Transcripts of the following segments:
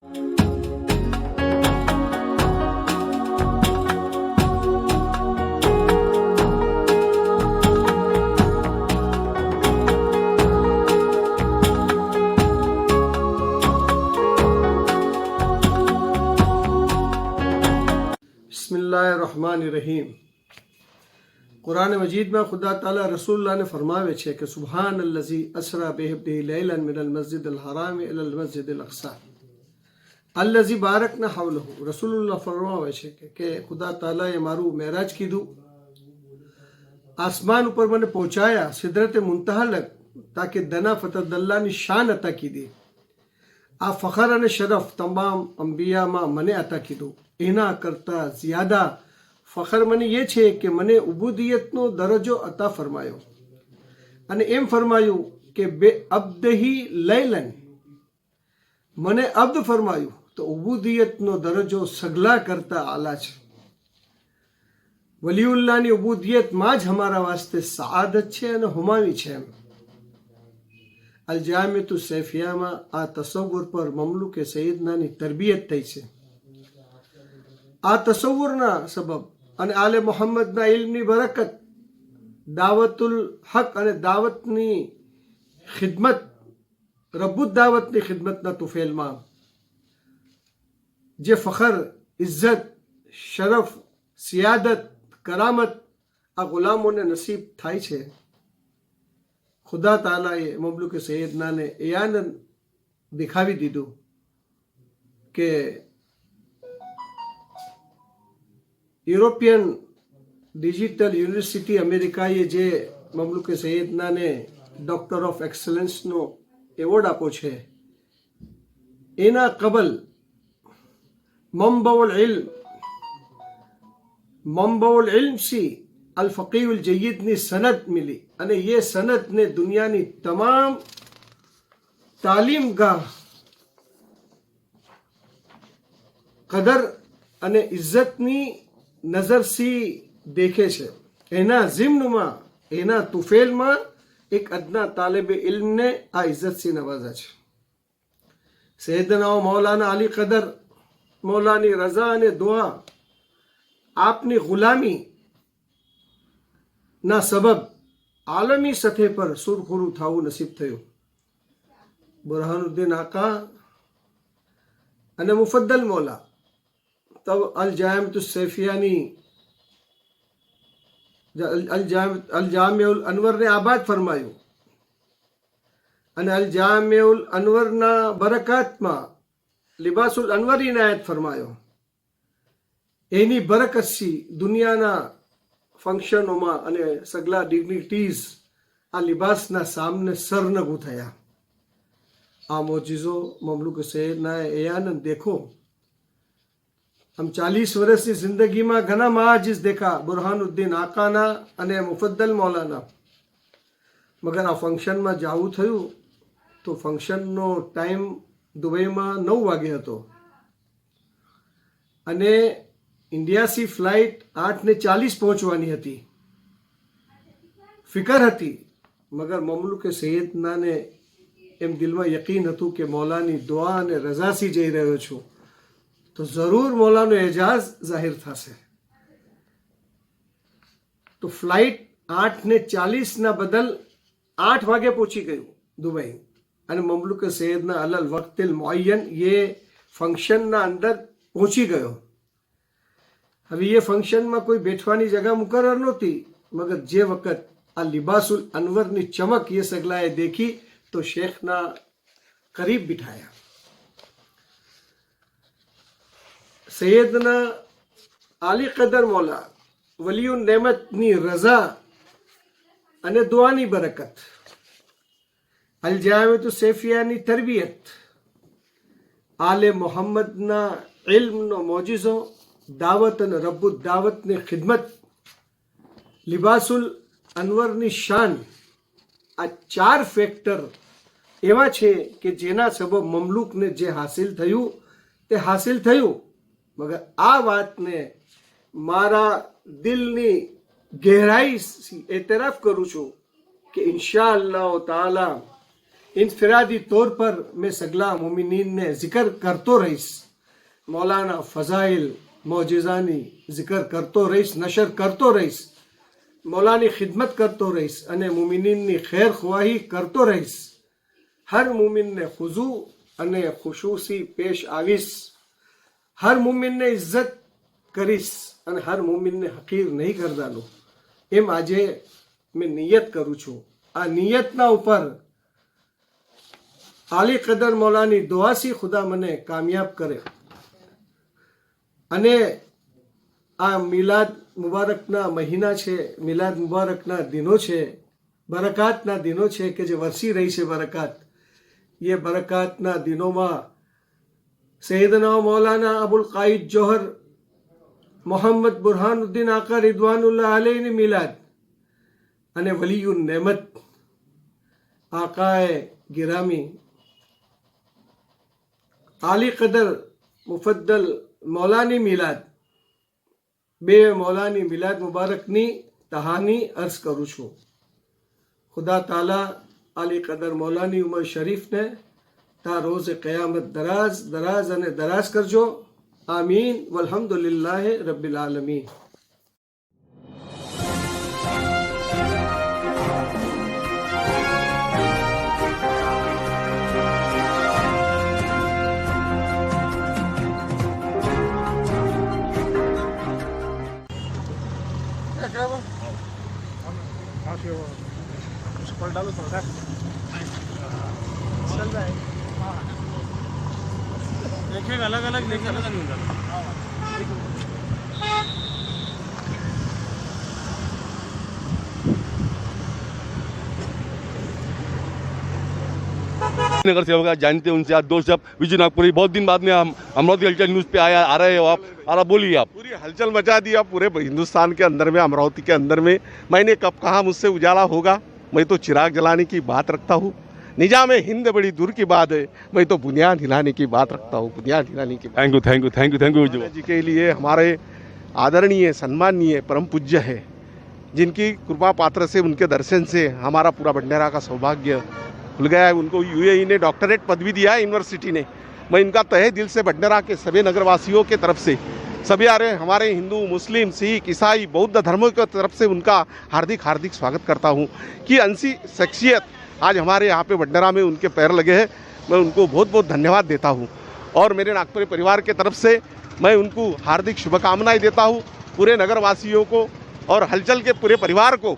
बिस्मिल्लाहिर्रहमानिर्रहीम। कुरान मजीद में खुदा ताला रसूलुल्लाह ने फरमावे छे कि सुब्हानल्लज़ी असरा बिअब्दिही लैलन मिनल मस्जिदिल हराम इलल मस्जिदिल अक़सा अल्लज़ी बारकना हवलहु। रसूलुल्लाह फरमावे छे કે ખુદા તાલાએ મારું મેરાજ કીધું, આસમાન ઉપર મને પહોંચાયા સિદરતે મુંતહા લગ, તાકે દના ફતદલ્લાની શાન અતા કીધી। આ ફખર અને શરફ તમામ અંબિયામાં મને અતા કીધું। એના કરતાં જ્યાદા ફખર મને એ છે કે મને ઉબુદિયતનો દરજ્જો અતા ફરમાયો અને એમ ફરમાયું કે બે અબ્દહી લૈલન, મને અબ્દ ફરમાયું તો ઉબુદિયતનો દરજ્જો સગલા કરતા આલા છે। વલીઉલ્લાહની ઉબુદિયતમાં જ અમારા વાસ્તે સઆદત છે અને હુમાવી છે। અલ જામિતુ સૈફિયામાં આ તસવ્વુર પર મમલુકે સૈયદનાની તરબિયત થઈ છે। આ તસવ્વુરના સબબ અને આલે મોહમ્મદના ઇલ્મની બરકત, દાવતુલ હક અને દાવતની ખિદમત, રબ્બુદ દાવતની ખિદમતના તુફેલમાં જે ફખર, ઇજ્જત, શરફ, સિયાદત, કરામત આ ગુલામોને નસીબ થાય છે, ખુદા તાલાએ મમલુકે સૈયદનાને એ આનંદ દેખાવી દીધું કે યુરોપિયન ડિજિટલ યુનિવર્સિટી અમેરિકાએ જે મમલુકે સૈયદનાને ડૉક્ટર ઓફ એક્સલન્સનો એવોર્ડ આપો છે, એના કબલ મંબઉલ ઇલ્મ સી અલ ફકીહુલ જય્યદની સનદ મિલી અને એ સનદને દુનિયાની તમામ તાલીમગાહ કદર અને ઇજ્જતની નજરથી દેખે છે। એના ઝિમ્નમાં, એના તુફેલમાં એક અદના તાલિબે ઇલ્મને આ ઇજ્જતથી નવાજા છે। સૈયદના મૌલાના અલી કદર મૌલાની રઝા અને દુઆ આપની ગુલામી ના સબબ આલમી સતહ પર સુરખુરું થવું નસીબ થયું। બુરહાનુદ્દીન આકા અને મુફદ્દલ મૌલા तब अल जामिअ सैफियानी अल जामिउल अनवर ने आबाद फरमाયું અને અલ જામિઉલ અનવરના બરકાતમાં લિબાસુલ અનવર ઇનાયત ફરમાયો। એની બરકતથી દુનિયાના ફંક્શનોમાં અને સગલા ડિગ્નિટીઝ આ લિબાસના સામને સરનગું થયા। આ મોજીઝો મમલુક સૈયદના એ આનંદ देखो। हम 40 વર્ષની જિંદગીમાં ઘણા મહાજીઝ देखा, બુરહાનુદ્દીન આકાના અને મુફદ્દલ મૌલાના, મગર આ ફંક્શનમાં જવું થયું તો ફંક્શનનો ટાઈમ દુબઈમાં 9 વાગે હતો અને ઇન્ડિયાથી ફ્લાઇટ 8:40 પહોંચવાની હતી। ફિકર હતી, મગર મમલુકે સૈયદનાને એમ દિલમાં યકીન હતું કે મૌલાની દુઆ અને રઝાથી જઈ રહ્યો છું તો જરૂર મૌલાનો એજાજ જાહેર થશે। તો ફ્લાઇટ 8:40ના બદલ 8 વાગે પહોંચી ગયું દુબઈ અને મમલુકે સૈયદના અલલ વક્તિલ મુઅય્યન એ ફંક્શનના અંદર પહોંચી ગયો। હવે એ ફંક્શનમાં કોઈ બેઠવાની જગા મુકર્રર નહોતી, મગર જે વખત આ લિબાસુલ અનવરની ચમક એ સગલાએ દેખી તો શેખના કરીબ બિઠાયા। સૈયદના આલી કદર મૌલા વલીઉન નેમતની રઝા અને દુઆની બરકત, અલ જામિઅતુ સૈફિયાની તરબિયત, આલે મોહમ્મદના ઇલ્મનો મોજીઝો, દાવત અને રબ્બુદ દાવતની ખિદમત, લિબાસુલ અનવરની શાન, આ 4 ફેક્ટર એવા છે કે જેના સબબ મમલુકને જે હાસિલ થયું તે હાસિલ થયું। મગર આ વાતને મારા દિલની ગહેરાઈથી એતરાફ કરું છું કે ઇન્શાઅલ્લાહ તાલા इनफरादी तौर पर मैं सगला मोमिनीन ने जिक्र करतो रहीश, मौलाना फ़ज़ाइल मोजिज़ानी जिक्र करतो रहीश, नशर करतो रहीश, मौलानी खिदमत करतो रहीश अने मोमिनीननी खैर ख्वाही करतो रहीश। हर मोमिन ने खुजू अने खुशूसी पेश आवीश, हर मोमिन ने इज्जत करीश अने हर मोमिन ने हकीर नहीं करदानो। एम आजे मैं नियत करूँ छूँ। आ नियतना ऊपर आली कदर मौलानी दुआसी खुदा मने कामयाब करे अने आ मिलाद मुबारकना महीना छे, मिलाद मुबारकना दिनो छे, बरकातना दिनो छे के जे वरसी रही छे बरकात। ये बरकातना दिनों में सैयदना मौलाना अबुल कायद जौहर मोहम्मद बुरहानुद्दीन आका रिदवानुल्लाह अलैहि मिलाद अने वलीयुन नेमत आकाए गिरामी आली कदर मुफद्दल मौलानी मिलाद बे मौलानी मिलाद मुबारकनी तहानी अर्ज करूँ छूँ। खुदा ताला आली कदर मौलानी उमर शरीफ ने ता रोज़ क़यामत दराज दराज अने दराज करजो। आमीन वल्हम्दुलिल्लाहि रब्बिल आलमीन। डालो थोड़ा चल रहा है। देखेगा अलग अलग लेके अलग अलग नगर सेवक जानते हैं उनसे आज दोस्त जब विजय नागपुरी बहुत दिन बाद में हम अमरावती हलचल न्यूज़ पे आ रहे हो आप बोलिए। आप पूरी हलचल मचा दी आप पूरे हिंदुस्तान के अंदर में, अमरावती के अंदर में। मैंने कब कहा मुझसे उजाला होगा। मैं तो चिराग जलाने की बात रखता हूँ। निजाम हिंद बड़ी दूर की बात है, मैं तो बुनियाद हिलाने की बात रखता हूँ, बुनियाद हिलाने की। Thank you thank you thank you thank you जी के लिए हमारे आदरणीय सम्माननीय परम पूज्य है, जिनकी कृपा पात्र से उनके दर्शन से हमारा पूरा भंडारा का सौभाग्य खुल गया है। उनको यूएई ने डॉक्टरेट पदवी दिया है, यूनिवर्सिटी ने। मैं इनका तहे दिल से भंडारा के सभी नगरवासियों के तरफ से, सभी हमारे हिंदू मुस्लिम सिख ईसाई बौद्ध धर्मों की तरफ से उनका हार्दिक हार्दिक स्वागत करता हूं कि ऐसी शख्सियत आज हमारे यहाँ पे भंडारा में उनके पैर लगे हैं। मैं उनको बहुत बहुत धन्यवाद देता हूं और मेरे नागपुरी परिवार के तरफ से मैं उनको हार्दिक शुभकामनाएं देता हूं, पूरे नगरवासियों को और हलचल के पूरे परिवार को।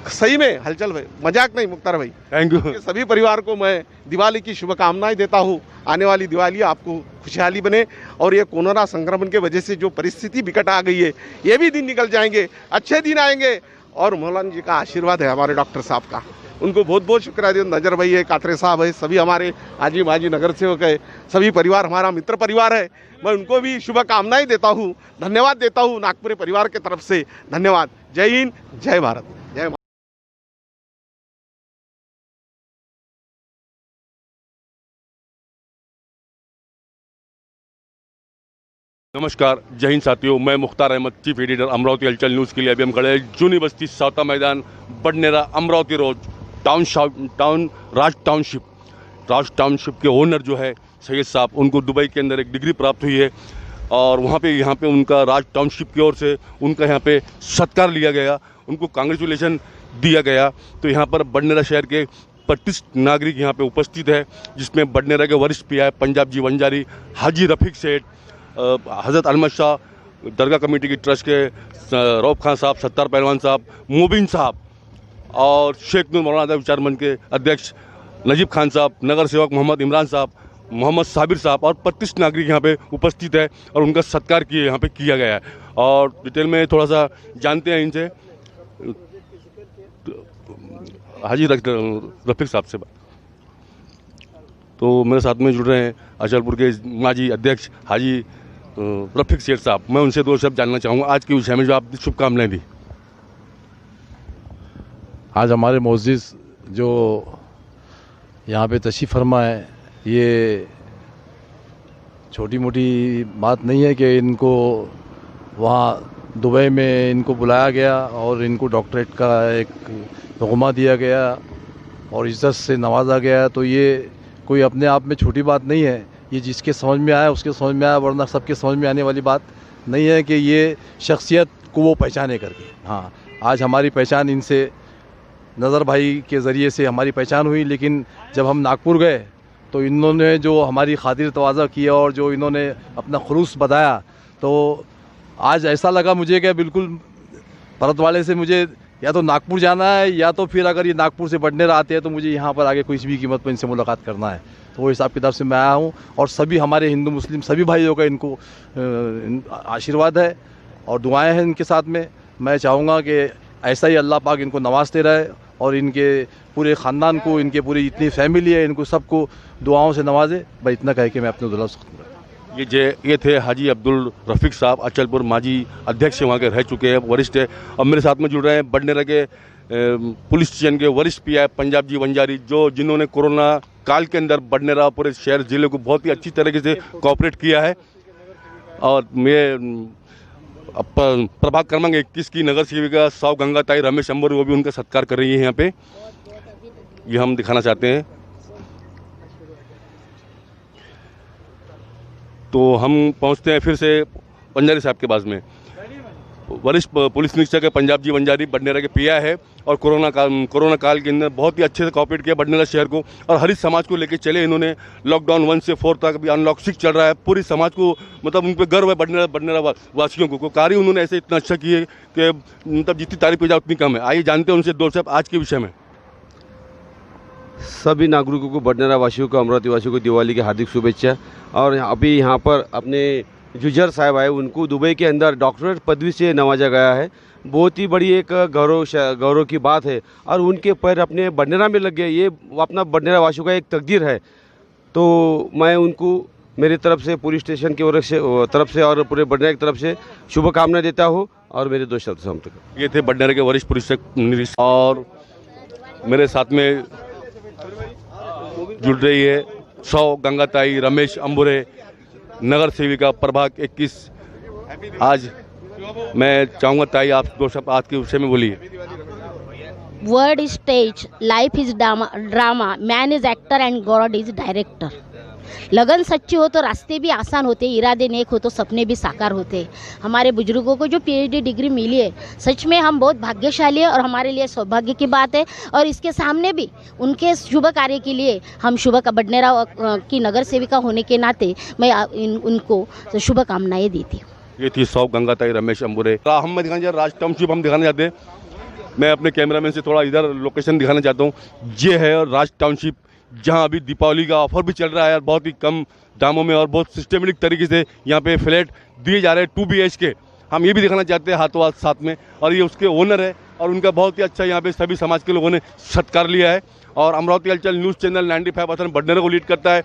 सही में हलचल भाई, मजाक नहीं मुख्तार भाई, थैंक यू। सभी परिवार को मैं दिवाली की शुभकामनाएं देता हूं। आने वाली दिवाली आपको खुशहाली बने और ये कोरोना संक्रमण के वजह से जो परिस्थिति विकट आ गई है, ये भी दिन निकल जाएंगे, अच्छे दिन आएंगे। और मौलाना जी का आशीर्वाद है हमारे डॉक्टर साहब का, उनको बहुत बहुत शुक्रिया दे। नजर भाई है, कातरे साहब है, सभी हमारे आजी माजी नगर सेवक है, सभी परिवार हमारा मित्र परिवार है। मैं उनको भी शुभकामनाएं देता हूँ, धन्यवाद देता हूँ नागपुरी परिवार के तरफ से। धन्यवाद। जय हिंद, जय भारत, जय। नमस्कार, जय हिंद साथियों, मैं मुख्तार अहमद, चीफ एडिटर अमरावती हलचल न्यूज़ के लिए। अभी हम खड़े हैं जूनी बस्ती, सावता मैदान, बडनेरा, अमरावती रोड, राज टाउनशिप के ओनर जो है सैयद साहब, उनको दुबई के अंदर एक डिग्री प्राप्त हुई है और यहाँ पे उनका राज टाउनशिप की ओर से उनका यहाँ पे सत्कार लिया गया, उनको कांग्रेचुलेशन दिया गया। तो यहाँ पर बडनेरा शहर के 25 नागरिक यहाँ पे उपस्थित है, जिसमें बडनेरा के वरिष्ठ पीआई पंजाब जी वंजारी, हाजी रफीक सेठ, हज़रत अहमद शाह दरगाह कमेटी की ट्रस्ट के रऊफ खान साहब, सत्तार पहलवान साहब, मुबीन साहब और शेख नूर मौलाना विचार मंच के अध्यक्ष नजीब खान साहब, नगर सेवक मोहम्मद इमरान साहब, मोहम्मद साबिर साहब और 25 नागरिक यहाँ पे उपस्थित है और उनका सत्कार यहाँ पे किया गया है। और डिटेल में थोड़ा सा जानते हैं इनसे, हाजी रफीक साहब से। तो मेरे साथ में जुड़ रहे हैं अचलपुर के माजी अध्यक्ष हाजी रफीक सेठ साहब। मैं उनसे दो शब्द जानना चाहूँगा आज के विषय में जो आपने शुभकामनाएं दी। आज हमारे मोअज़्ज़िज़ जो यहाँ पे तशरीफ़ फरमा है, ये छोटी मोटी बात नहीं है कि इनको वहाँ दुबई में इनको बुलाया गया और इनको डॉक्टरेट का एक तगमा दिया गया और इज्जत से नवाजा गया है, तो ये कोई अपने आप में छोटी बात नहीं है। ये जिसके समझ में आया उसके समझ में आया, वरना सबके समझ में आने वाली बात नहीं है कि ये शख्सियत को वो पहचाने करके। हाँ, आज हमारी पहचान इनसे, नज़र भाई के ज़रिए से हमारी पहचान हुई, लेकिन जब हम नागपुर गए तो इन्होंने जो हमारी खातिर तवाज़ा किया और जो इन्होंने अपना खुलूस बताया, तो आज ऐसा लगा मुझे कि बिल्कुल परत वाले से मुझे या तो नागपुर जाना है, या तो फिर अगर ये नागपुर से बडनेर आते हैं तो मुझे यहाँ पर आगे किसी भी कीमत पर इनसे मुलाकात करना है। तो वो हिसाब किताब से मैं आया हूँ, और सभी हमारे हिंदू मुस्लिम सभी भाइयों का इनको आशीर्वाद है और दुआएं हैं इनके साथ में। मैं चाहूँगा कि ऐसा ही अल्लाह पाक इनको नवाजते रहे और इनके पूरे ख़ानदान को, इनके पूरी जितनी फैमिली है, इनको सबको दुआओं से नवाजे। भाई इतना कह के मैं अपने दुला ये थे हाजी अब्दुल रफ़ीक साहब, अचलपुर माजी अध्यक्ष वहाँ के रह चुके हैं, वरिष्ठ है। अब मेरे साथ में जुड़ रहे हैं बडनेरा के पुलिस स्टेशन के वरिष्ठ पीआई पंजाब जी वंजारी, जिन्होंने कोरोना काल के अंदर बडनेरा पूरे शहर ज़िले को बहुत ही अच्छी तरीके से कोऑपरेट किया है। और मैं प्रभाग क्रमांक 21 की नगर सेविका सौ गंगाताई रमेश अंबर, वो भी उनका सत्कार कर रही है यहाँ पे, ये हम दिखाना चाहते हैं। तो हम पहुँचते हैं फिर से पंजारी साहब के पास में। वरिष्ठ पुलिस निरीक्षक है पंजाब जी वंजारी, बडनेरा के पीआई है, और कोरोना काल के अंदर बहुत ही अच्छे से कोऑपरेट किया बडनेरा शहर को, और हरित समाज को लेके चले इन्होंने। लॉकडाउन 1 से 4 तक, अभी अनलॉक 6 चल रहा है, पूरी समाज को मतलब उन पर गर्व है बडनेरा वासियों को। कार्य उन्होंने ऐसे इतना अच्छा किए कि मतलब जितनी तारीफ की जाए उतनी कम है। आइए जानते हैं उनसे दो शब्द आज के विषय में। सभी नागरिकों को, बडनेरा वासियों को, अमरावती वासियों को दिवाली की हार्दिक शुभेच्छा। और अभी यहाँ पर अपने जुजर साहब आए, उनको दुबई के अंदर डॉक्टरेट पदवी से नवाजा गया है। बहुत ही बड़ी एक गौरव की बात है, और उनके पैर अपने बडनेरा में लग गए, ये अपना बडनेरा वासियों का एक तकदीर है। तो मैं उनको मेरी तरफ से, पुलिस स्टेशन की तरफ से और पूरे बडनेरा की तरफ से शुभकामनाएं देता हूँ, और मेरे दो शब्द समाप्त करता हूं। ये थे बडनेरा के वरिष्ठ पुलिस निरीक्षक, और मेरे साथ में जुड़ रही है सौ गंगाताई रमेश अंबुरे, नगर सेविका प्रभाग 21। आज मैं चाहूँगा ताई आप दो शब्द आज के विषय में बोलिए। Word is stage, life is drama, man is actor and God is director. लगन सच्ची हो तो रास्ते भी आसान होते, इरादे नेक हो तो सपने भी साकार होते। हमारे बुजुर्गों को जो PhD डिग्री मिली है, सच में हम बहुत भाग्यशाली है और हमारे लिए सौभाग्य की बात है। और इसके सामने भी उनके शुभ कार्य के लिए हम बडनेरा की नगर सेविका होने के नाते मैं उनको शुभकामनाएं देती हूँ। ये थी सौ गंगाताई रमेश अंबुरे। हम दिखाना चाहते राज टाउनशिप हम दिखाना चाहते हैं। मैं अपने कैमरामैन से थोड़ा इधर लोकेशन दिखाना चाहता हूँ। ये है राज टाउनशिप, जहाँ अभी दीपावली का ऑफर भी चल रहा है और बहुत ही कम दामों में और बहुत सिस्टमेटिक तरीके से यहाँ पे फ्लैट दिए जा रहे हैं 2 BHK। हम ये भी दिखाना चाहते हैं हाथों हाथ साथ में, और ये उसके ओनर है, और उनका बहुत ही अच्छा यहाँ पे सभी समाज के लोगों ने सत्कार लिया है। और अमरावती हलचल न्यूज़ चैनल 95% बडनेरा को लीड करता है।